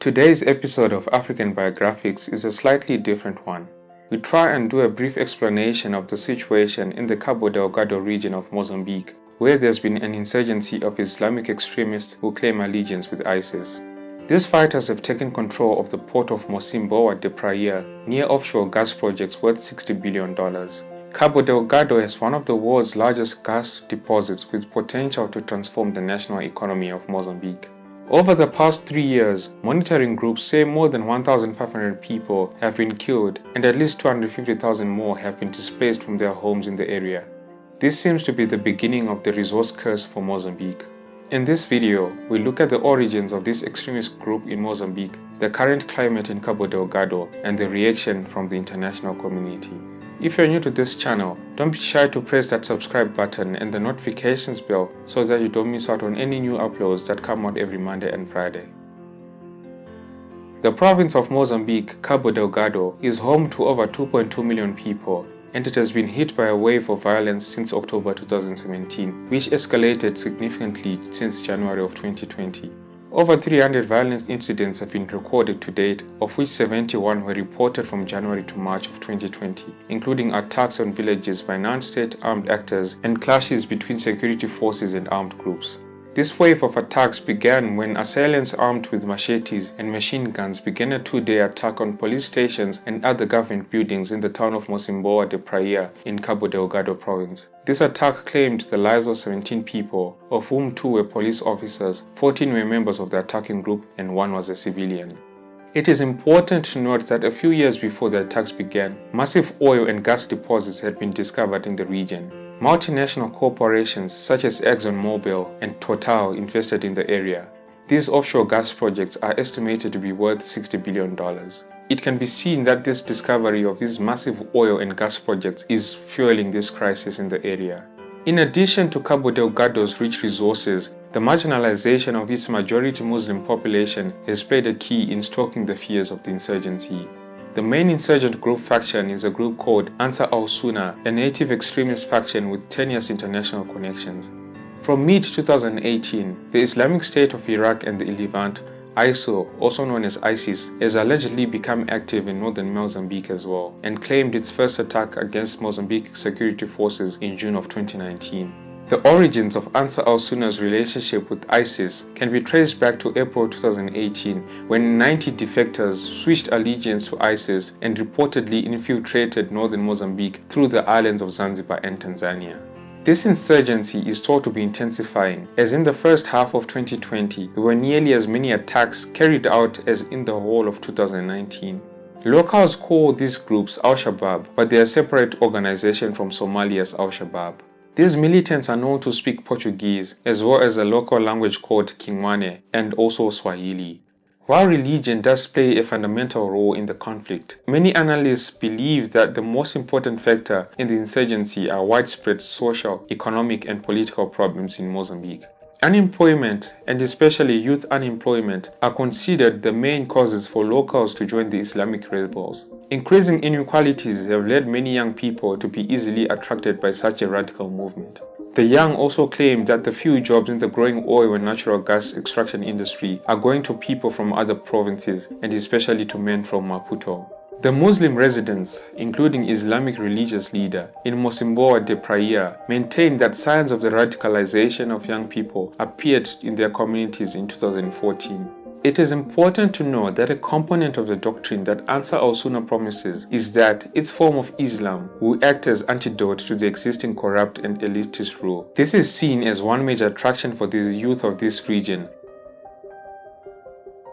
Today's episode of African Biographics is a slightly different one. We try and do a brief explanation of the situation in the Cabo Delgado region of Mozambique, where there's been an insurgency of Islamic extremists who claim allegiance with ISIS. These fighters have taken control of the port of Mocimboa da Praia near offshore gas projects worth $60 billion. Cabo Delgado has one of the world's largest gas deposits with potential to transform the national economy of Mozambique. Over the past 3 years, monitoring groups say more than 1,500 people have been killed and at least 250,000 more have been displaced from their homes in the area. This seems to be the beginning of the resource curse for Mozambique. In this video, we look at the origins of this extremist group in Mozambique, the current climate in Cabo Delgado, and the reaction from the international community. If you're new to this channel, don't be shy to press that subscribe button and the notifications bell so that you don't miss out on any new uploads that come out every Monday and Friday. The province of Mozambique, Cabo Delgado, is home to over 2.2 million people, and it has been hit by a wave of violence since October 2017, which escalated significantly since January of 2020. Over 300 violent incidents have been recorded to date, of which 71 were reported from January to March of 2020, including attacks on villages by non-state armed actors and clashes between security forces and armed groups. This wave of attacks began when assailants armed with machetes and machine guns began a 2-day attack on police stations and other government buildings in the town of Mocimboa da Praia in Cabo Delgado province. This attack claimed the lives of 17 people, of whom 2 were police officers, 14 were members of the attacking group, and 1 was a civilian. It is important to note that a few years before the attacks began, massive oil and gas deposits had been discovered in the region. Multinational corporations such as ExxonMobil and Total invested in the area. These offshore gas projects are estimated to be worth $60 billion. It can be seen that this discovery of these massive oil and gas projects is fueling this crisis in the area. In addition to Cabo Delgado's rich resources, the marginalization of its majority Muslim population has played a key in stoking the fears of the insurgency. The main insurgent group faction is a group called Ansar al-Sunnah, a native extremist faction with tenuous international connections. From mid-2018, the Islamic State of Iraq and the Levant, ISIL, also known as ISIS, has allegedly become active in northern Mozambique as well, and claimed its first attack against Mozambique security forces in June of 2019. The origins of Ansar al-Sunnah's relationship with ISIS can be traced back to April 2018 when 90 defectors switched allegiance to ISIS and reportedly infiltrated northern Mozambique through the islands of Zanzibar and Tanzania. This insurgency is thought to be intensifying, as in the first half of 2020 there were nearly as many attacks carried out as in the whole of 2019. Locals call these groups Al-Shabaab, but they are a separate organization from Somalia's Al-Shabaab. These militants are known to speak Portuguese, as well as a local language called Kingwane and also Swahili. While religion does play a fundamental role in the conflict, many analysts believe that the most important factor in the insurgency are widespread social, economic, and political problems in Mozambique. Unemployment, and especially youth unemployment, are considered the main causes for locals to join the Islamic rebels. Increasing inequalities have led many young people to be easily attracted by such a radical movement. The young also claim that the few jobs in the growing oil and natural gas extraction industry are going to people from other provinces, and especially to men from Maputo. The Muslim residents, including Islamic religious leader in Mocimboa da Praia, maintain that signs of the radicalization of young people appeared in their communities in 2014. It is important to know that a component of the doctrine that Ansar al-Sunnah promises is that its form of Islam will act as antidote to the existing corrupt and elitist rule. This is seen as one major attraction for the youth of this region.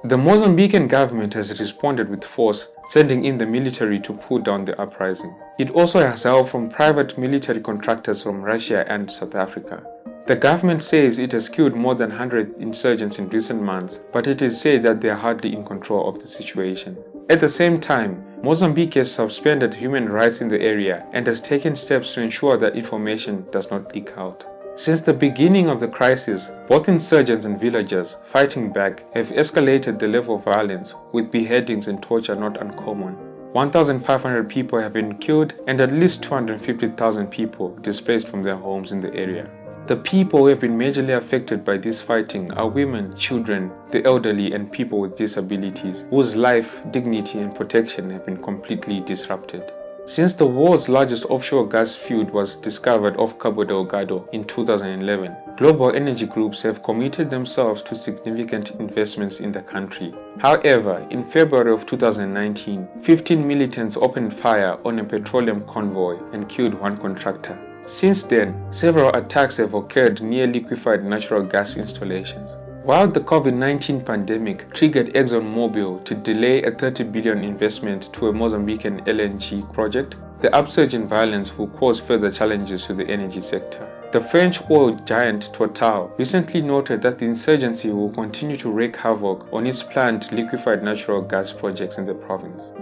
The Mozambican government has responded with force, sending in the military to put down the uprising. It also has help from private military contractors from Russia and South Africa. The government says it has killed more than 100 insurgents in recent months, but it is said that they are hardly in control of the situation. At the same time, Mozambique has suspended human rights in the area and has taken steps to ensure that information does not leak out. Since the beginning of the crisis, both insurgents and villagers fighting back have escalated the level of violence, with beheadings and torture not uncommon. 1,500 people have been killed and at least 250,000 people displaced from their homes in the area. The people who have been majorly affected by this fighting are women, children, the elderly, and people with disabilities, whose life, dignity, and protection have been completely disrupted. Since the world's largest offshore gas field was discovered off Cabo Delgado in 2011, global energy groups have committed themselves to significant investments in the country. However, in February of 2019, 15 militants opened fire on a petroleum convoy and killed one contractor. Since then, several attacks have occurred near liquefied natural gas installations. While the COVID-19 pandemic triggered ExxonMobil to delay a $30 billion investment to a Mozambican LNG project, the upsurge in violence will cause further challenges to the energy sector. The French oil giant Total recently noted that the insurgency will continue to wreak havoc on its planned liquefied natural gas projects in the province.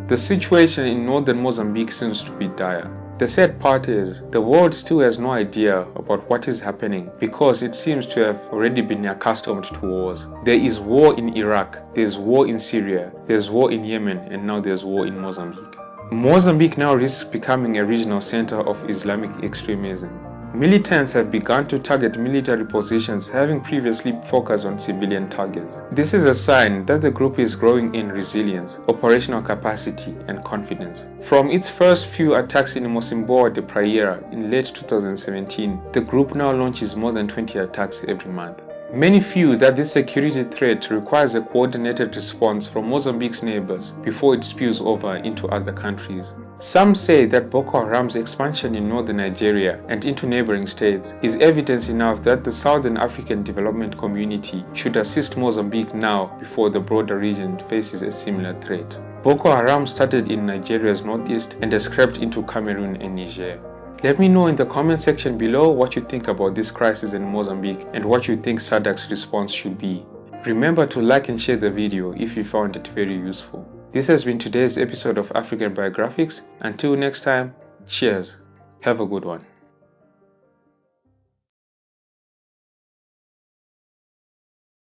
The situation in northern Mozambique seems to be dire. The sad part is, the world still has no idea about what is happening because it seems to have already been accustomed to wars. There is war in Iraq, there is war in Syria, there is war in Yemen, and now there is war in Mozambique. Mozambique now risks becoming a regional center of Islamic extremism. Militants have begun to target military positions, having previously focused on civilian targets. This is a sign that the group is growing in resilience, operational capacity, and confidence. From its first few attacks in Mocimboa da Praia in late 2017, the group now launches more than 20 attacks every month. Many feel that this security threat requires a coordinated response from Mozambique's neighbors before it spills over into other countries. Some say that Boko Haram's expansion in northern Nigeria and into neighboring states is evidence enough that the Southern African Development Community should assist Mozambique now before the broader region faces a similar threat. Boko Haram started in Nigeria's northeast and has crept into Cameroon and Niger. Let me know in the comment section below what you think about this crisis in Mozambique and what you think SADC's response should be. Remember to like and share the video if you found it very useful. This has been today's episode of African Biographics. Until next time, cheers. Have a good one.